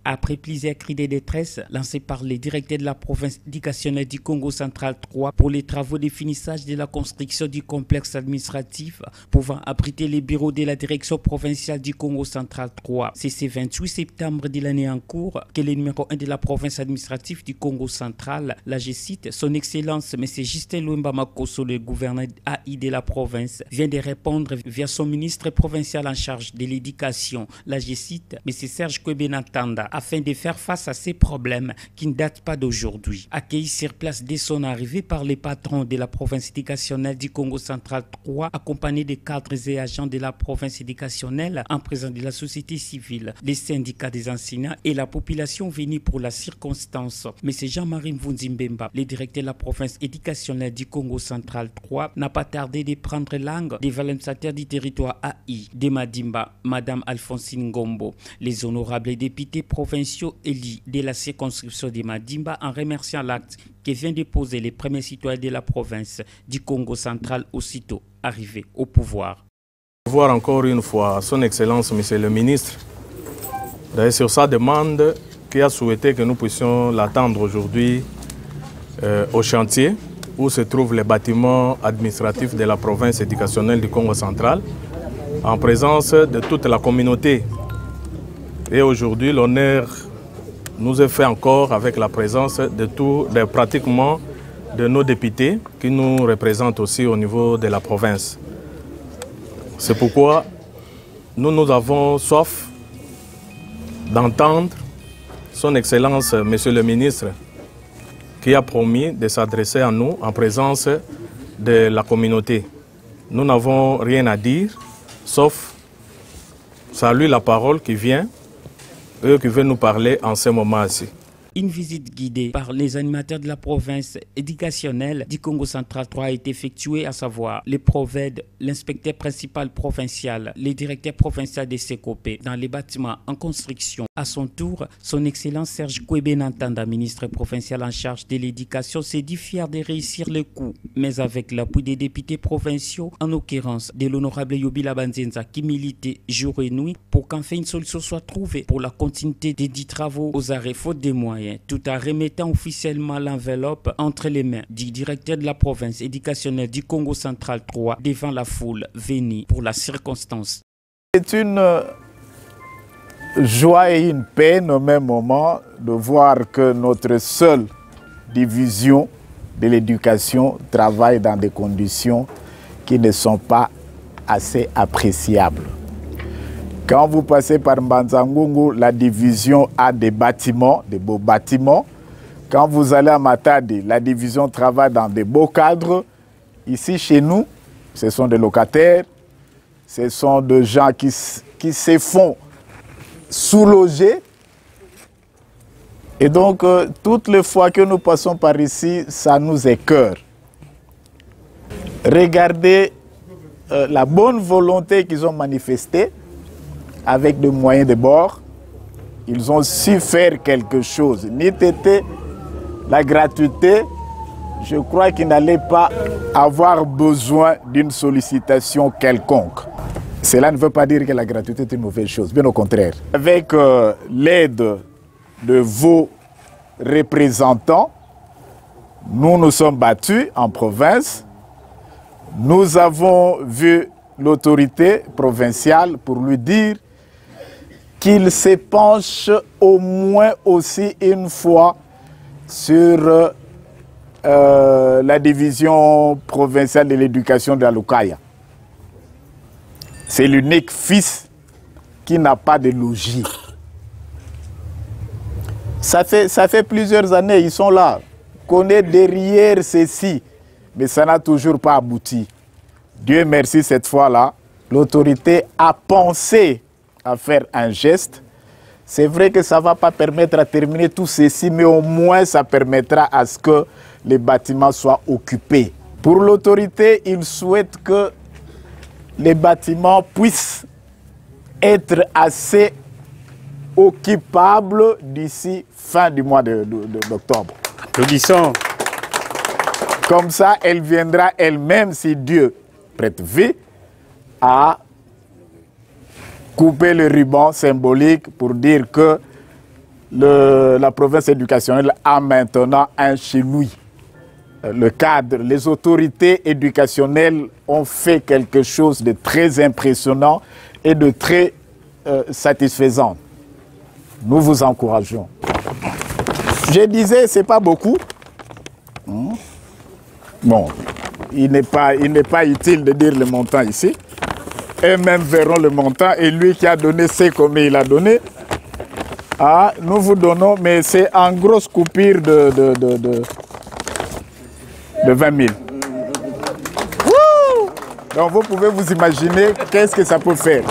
Après plusieurs cris de détresse lancés par les directeurs de la province éducationnelle du Congo central 3 pour les travaux de finissage de la construction du complexe administratif pouvant abriter les bureaux de la direction provinciale du Congo central 3. C'est ce 28 septembre de l'année en cours que le numéro 1 de la province administrative du Congo central, là je cite, son excellence M. Justin Luemba Makosso, le gouverneur AI de la province, vient de répondre via son ministre provincial en charge de l'éducation, là je cite, M. Serge Kouébé-Nantanda, afin de faire face à ces problèmes qui ne datent pas d'aujourd'hui. Accueilli sur place dès son arrivée par les patrons de la province éducationnelle du Congo central 3, accompagnés des cadres et agents de la province éducationnelle, en présence de la société civile, des syndicats des enseignants et la population venue pour la circonstance. M. Jean-Marie Mvunzimbemba, le directeur de la province éducationnelle du Congo central 3, n'a pas tardé de prendre langue des valensateurs du territoire AI, de Madimba, Madame Alphonsine Ngombo, les honorables députés provinciaux élus de la circonscription de Madimba, en remerciant l'acte que vient de poser les premiers citoyens de la province du Congo central aussitôt arrivés au pouvoir. Voir encore une fois son Excellence, Monsieur le Ministre, d'ailleurs sur sa demande qui a souhaité que nous puissions l'attendre aujourd'hui au chantier où se trouvent les bâtiments administratifs de la province éducationnelle du Congo central, en présence de toute la communauté. Et aujourd'hui, l'honneur nous est fait encore avec la présence de pratiquement de nos députés qui nous représentent aussi au niveau de la province. C'est pourquoi nous avons soif d'entendre son Excellence, Monsieur le Ministre, qui a promis de s'adresser à nous en présence de la communauté. Nous n'avons rien à dire, sauf saluer la parole qui vient, eux qui veulent nous parler en ce moment-ci. Une visite guidée par les animateurs de la province éducationnelle du Congo central 3 a été effectuée, à savoir les PROVED, l'inspecteur principal provincial, les directeurs provinciaux des CECOPE dans les bâtiments en construction. À son tour, son Excellence Serge Kouébé-Nantanda, ministre provincial en charge de l'éducation, s'est dit fier de réussir le coup, mais avec l'appui des députés provinciaux, en l'occurrence de l'honorable Yobila Banzenza, qui militait jour et nuit pour qu'enfin une solution soit trouvée pour la continuité des dits travaux aux arrêts faute des moyens, tout en remettant officiellement l'enveloppe entre les mains du directeur de la province éducationnelle du Congo central 3 devant la foule venue pour la circonstance. C'est une joie et une peine au même moment de voir que notre seule division de l'éducation travaille dans des conditions qui ne sont pas assez appréciables. Quand vous passez par Mbanzangungu, la division a des bâtiments, des beaux bâtiments. Quand vous allez à Matadi, la division travaille dans des beaux cadres. Ici, chez nous, ce sont des locataires, ce sont des gens qui se font sous-loger. Et donc, toutes les fois que nous passons par ici, ça nous écoeure. Regardez la bonne volonté qu'ils ont manifestée. Avec des moyens de bord, ils ont su faire quelque chose. N'était la gratuité, je crois qu'ils n'allaient pas avoir besoin d'une sollicitation quelconque. Cela ne veut pas dire que la gratuité est une mauvaise chose, bien au contraire. Avec l'aide de vos représentants, nous nous sommes battus en province. Nous avons vu l'autorité provinciale pour lui dire qu'il se penche au moins aussi une fois sur la division provinciale de l'éducation de la Lukaya. C'est l'unique fils qui n'a pas de logis. Ça fait plusieurs années, ils sont là. Qu'on est derrière ceci, mais ça n'a toujours pas abouti. Dieu merci, cette fois-là, l'autorité a pensé à faire un geste. C'est vrai que ça ne va pas permettre à terminer tout ceci, mais au moins ça permettra à ce que les bâtiments soient occupés. Pour l'autorité, il souhaite que les bâtiments puissent être assez occupables d'ici fin du mois d'octobre. Applaudissons. Comme ça, elle viendra elle-même, si Dieu prête vie, à couper le ruban symbolique pour dire que la province éducationnelle a maintenant un chez lui. Le cadre, les autorités éducationnelles ont fait quelque chose de très impressionnant et de très satisfaisant. Nous vous encourageons. Je disais, ce n'est pas beaucoup. Bon, il n'est pas utile de dire le montant ici. Eux-mêmes verront le montant et lui qui a donné sait combien il a donné. Ah, nous vous donnons, mais c'est en grosse coupure de 20 000. Wouh! Donc vous pouvez vous imaginer qu'est-ce que ça peut faire.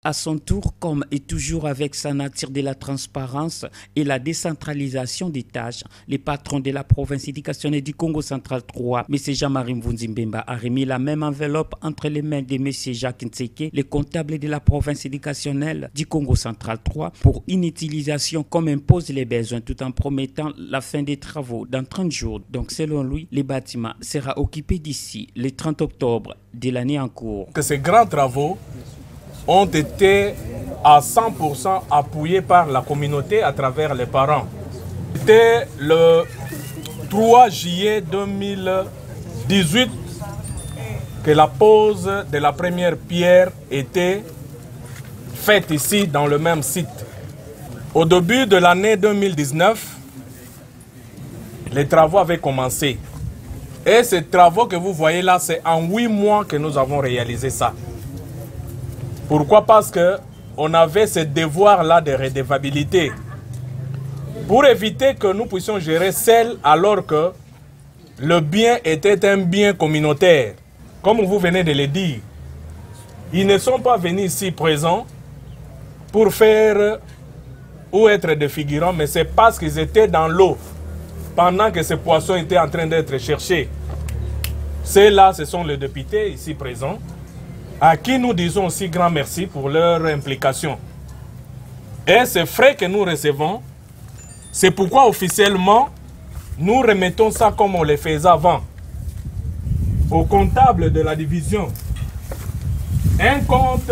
À son tour, comme et toujours avec sa nature de la transparence et la décentralisation des tâches, les patrons de la province éducationnelle du Congo central 3, M. Jean-Marie Mvunzimbemba, a remis la même enveloppe entre les mains de M. Jacques Ntseke, le comptable de la province éducationnelle du Congo central 3, pour une utilisation comme imposent les besoins, tout en promettant la fin des travaux dans 30 jours. Donc selon lui, le bâtiment sera occupé d'ici le 30 octobre de l'année en cours. Que ces grands travaux ont été à 100% appuyés par la communauté à travers les parents. C'était le 3 juillet 2018 que la pose de la première pierre était faite ici dans le même site. Au début de l'année 2019, les travaux avaient commencé. Et ces travaux que vous voyez là, c'est en 8 mois que nous avons réalisé ça. Pourquoi? Parce qu'on avait ce devoir-là de redevabilité. Pour éviter que nous puissions gérer seul alors que le bien était un bien communautaire. Comme vous venez de le dire, ils ne sont pas venus ici présents pour faire ou être des figurants, mais c'est parce qu'ils étaient dans l'eau pendant que ces poissons étaient en train d'être cherchés. Ceux-là, ce sont les députés ici présents, à qui nous disons aussi grand merci pour leur implication. Et ces frais que nous recevons, c'est pourquoi officiellement, nous remettons ça comme on le faisait avant, au comptable de la division. Un compte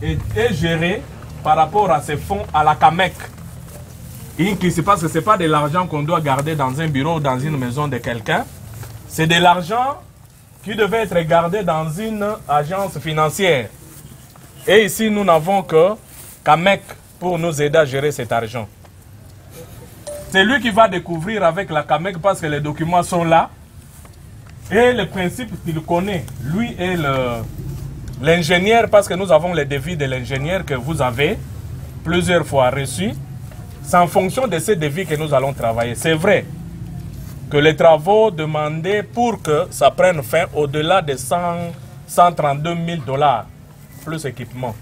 est géré par rapport à ces fonds à la CAMEC. Parce que ce n'est pas de l'argent qu'on doit garder dans un bureau ou dans une maison de quelqu'un. C'est de l'argent qui devait être gardé dans une agence financière. Et ici, nous n'avons que CAMEC pour nous aider à gérer cet argent. C'est lui qui va découvrir avec la CAMEC parce que les documents sont là. Et le principe qu'il connaît, lui est l'ingénieur, parce que nous avons les devis de l'ingénieur que vous avez plusieurs fois reçus. C'est en fonction de ces devis que nous allons travailler. C'est vrai que les travaux demandés pour que ça prenne fin au-delà de 132 000 $, plus équipement.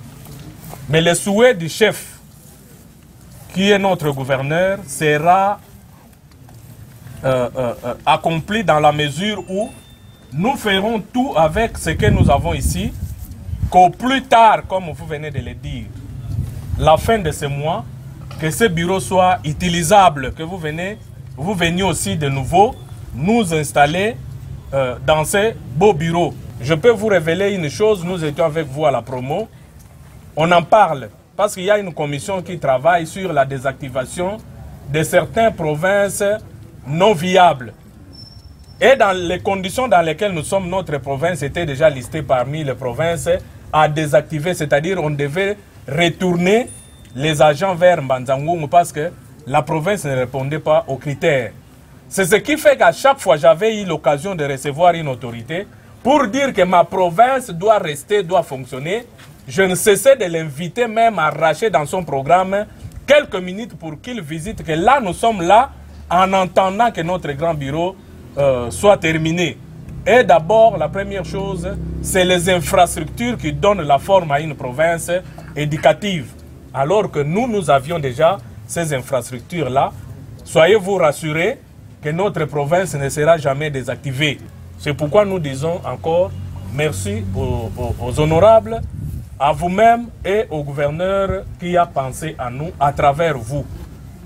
Mais le souhait du chef, qui est notre gouverneur, sera accompli dans la mesure où nous ferons tout avec ce que nous avons ici, qu'au plus tard, comme vous venez de le dire, la fin de ce mois, que ce bureau soit utilisable, que vous veniez aussi de nouveau nous installer dans ces beaux bureaux. Je peux vous révéler une chose, nous étions avec vous à la promo, on en parle parce qu'il y a une commission qui travaille sur la désactivation de certaines provinces non viables. Et dans les conditions dans lesquelles nous sommes, notre province était déjà listée parmi les provinces à désactiver, c'est-à-dire on devait retourner les agents vers Mbanzangoum parce que la province ne répondait pas aux critères. C'est ce qui fait qu'à chaque fois, j'avais eu l'occasion de recevoir une autorité pour dire que ma province doit rester, doit fonctionner. Je ne cessais de l'inviter même à arracher dans son programme quelques minutes pour qu'il visite que là, nous sommes là en attendant que notre grand bureau soit terminé. Et d'abord, la première chose, c'est les infrastructures qui donnent la forme à une province éducative. Alors que nous avions déjà ces infrastructures-là. Soyez-vous rassurés que notre province ne sera jamais désactivée. C'est pourquoi nous disons encore merci aux honorables, à vous-même et au gouverneur qui a pensé à nous à travers vous.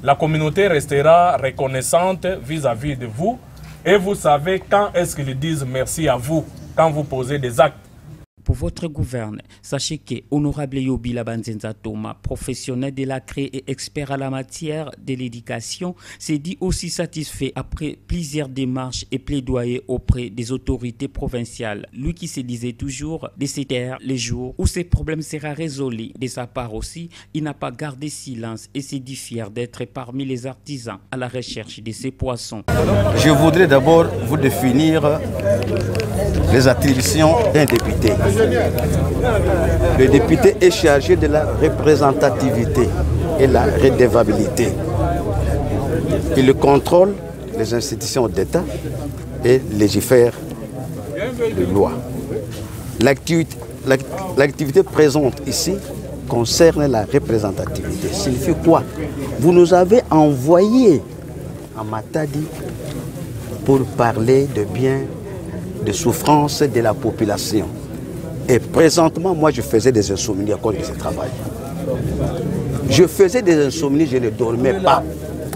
La communauté restera reconnaissante vis-à-vis de vous et vous savez quand est-ce qu'ils disent merci à vous, quand vous posez des actes. Pour votre gouverne. Sachez que Honorable Yobila Banzenza Thomas, professionnel de la CRE et expert à la matière de l'éducation, s'est dit aussi satisfait après plusieurs démarches et plaidoyers auprès des autorités provinciales. Lui qui se disait toujours de se taire les jours où ces problèmes sera résolu. De sa part aussi, il n'a pas gardé silence et s'est dit fier d'être parmi les artisans à la recherche de ces poissons. Je voudrais d'abord vous définir les attributions d'un député. Le député est chargé de la représentativité et la redevabilité. Il contrôle les institutions d'État et légifère de loi. L'activité présente ici concerne la représentativité. Signifie quoi? Vous nous avez envoyé à Matadi pour parler de biens, de souffrances de la population. Et présentement, moi, je faisais des insomnies à cause de ce travail. Je faisais des insomnies, je ne dormais pas.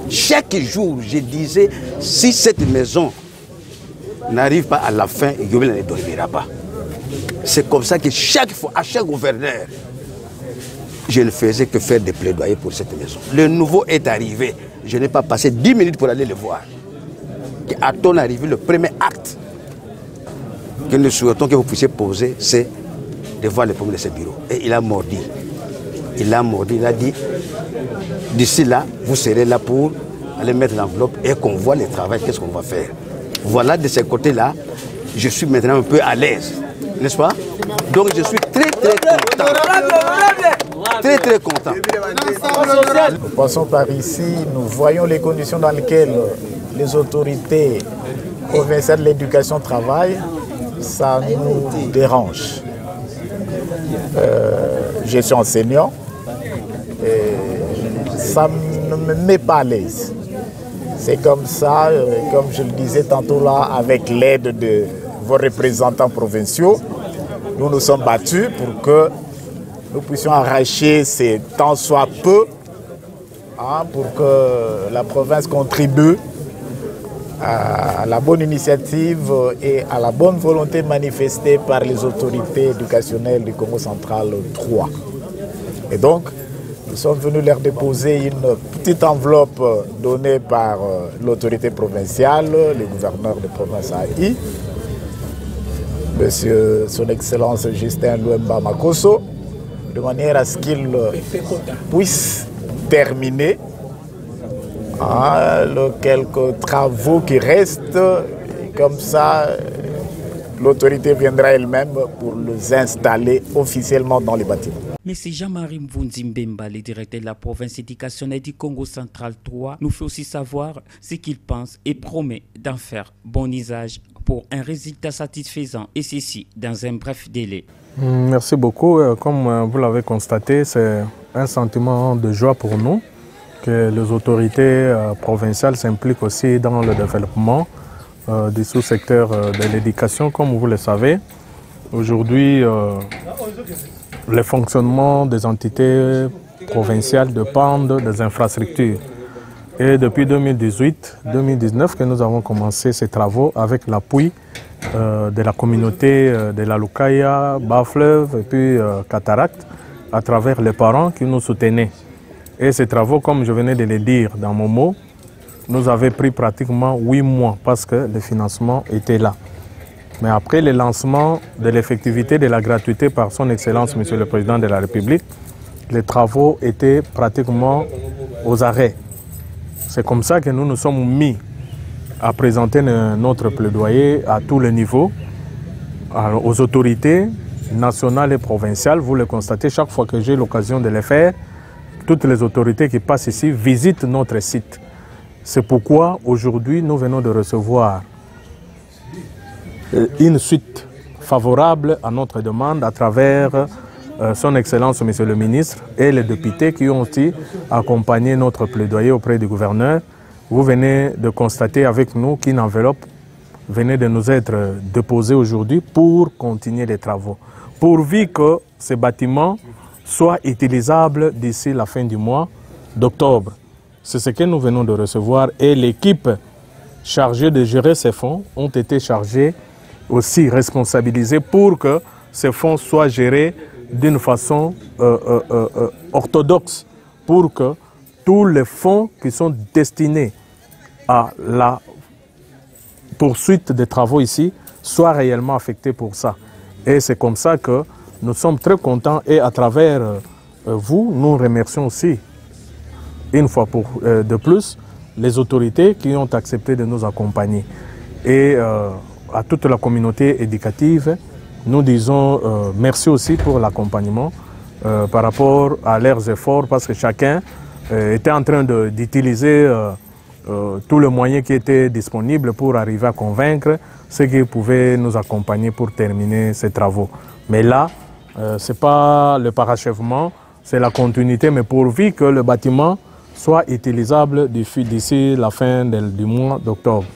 Chaque jour, je disais, si cette maison n'arrive pas à la fin, Yobila ne dormira pas. C'est comme ça que chaque fois, à chaque gouverneur, je ne faisais que faire des plaidoyers pour cette maison. Le nouveau est arrivé. Je n'ai pas passé 10 minutes pour aller le voir. À ton arrivée, le premier acte que nous souhaitons que vous puissiez poser, c'est de voir le problème de ce bureau. Et il a mordi. Il a mordi, il a dit, d'ici là, vous serez là pour aller mettre l'enveloppe et qu'on voit le travail, qu'est-ce qu'on va faire. Voilà, de ce côté-là, je suis maintenant un peu à l'aise, n'est-ce pas? Donc je suis très content. Très content. Nous passons par ici, nous voyons les conditions dans lesquelles les autorités provinciales de l'éducation travaillent. Ça nous dérange. Je suis enseignant et ça ne me met pas à l'aise. C'est comme ça, comme je le disais tantôt là, avec l'aide de vos représentants provinciaux, nous nous sommes battus pour que nous puissions arracher ces tant soit peu pour que la province contribue à la bonne initiative et à la bonne volonté manifestée par les autorités éducationnelles du Congo central 3. Et donc, nous sommes venus leur déposer une petite enveloppe donnée par l'autorité provinciale, le gouverneur de province AI, Monsieur Son Excellence Justin Luemba Makosso, de manière à ce qu'il puisse terminer quelques travaux qui restent. Et comme ça, l'autorité viendra elle-même pour les installer officiellement dans les bâtiments. M. Jean-Marie Mvunzimbemba, le directeur de la province éducationnelle du Congo central 3, nous fait aussi savoir ce qu'il pense et promet d'en faire bon usage pour un résultat satisfaisant, et ceci dans un bref délai. Merci beaucoup. Comme vous l'avez constaté, c'est un sentiment de joie pour nous que les autorités provinciales s'impliquent aussi dans le développement du sous-secteur de l'éducation. Comme vous le savez, aujourd'hui, le fonctionnement des entités provinciales dépendent des infrastructures. Et depuis 2018-2019 que nous avons commencé ces travaux avec l'appui de la communauté de la Lukaya, Bas-Fleuve et puis Cataracte, à travers les parents qui nous soutenaient. Et ces travaux, comme je venais de le dire dans mon mot, nous avaient pris pratiquement 8 mois parce que le financement était là. Mais après le lancement de l'effectivité de la gratuité par son Excellence, Monsieur le Président de la République, les travaux étaient pratiquement aux arrêts. C'est comme ça que nous nous sommes mis à présenter notre plaidoyer à tous les niveaux, aux autorités nationales et provinciales. Vous le constatez chaque fois que j'ai l'occasion de le faire. Toutes les autorités qui passent ici visitent notre site. C'est pourquoi aujourd'hui nous venons de recevoir une suite favorable à notre demande à travers son Excellence Monsieur le Ministre et les députés qui ont aussi accompagné notre plaidoyer auprès du gouverneur. Vous venez de constater avec nous qu'une enveloppe venait de nous être déposée aujourd'hui pour continuer les travaux, pourvu que ces bâtiments soient utilisables d'ici la fin du mois d'octobre. C'est ce que nous venons de recevoir et l'équipe chargée de gérer ces fonds ont été chargées aussi responsabilisées pour que ces fonds soient gérés d'une façon orthodoxe pour que tous les fonds qui sont destinés à la poursuite des travaux ici soient réellement affectés pour ça. Et c'est comme ça que nous sommes très contents et à travers vous, nous remercions aussi, une fois de plus, les autorités qui ont accepté de nous accompagner. Et à toute la communauté éducative, nous disons merci aussi pour l'accompagnement par rapport à leurs efforts, parce que chacun était en train d'utiliser tous les moyens qui étaient disponibles pour arriver à convaincre ceux qui pouvaient nous accompagner pour terminer ces travaux. Mais là, ce n'est pas le parachèvement, c'est la continuité, mais pourvu que le bâtiment soit utilisable d'ici la fin du mois d'octobre.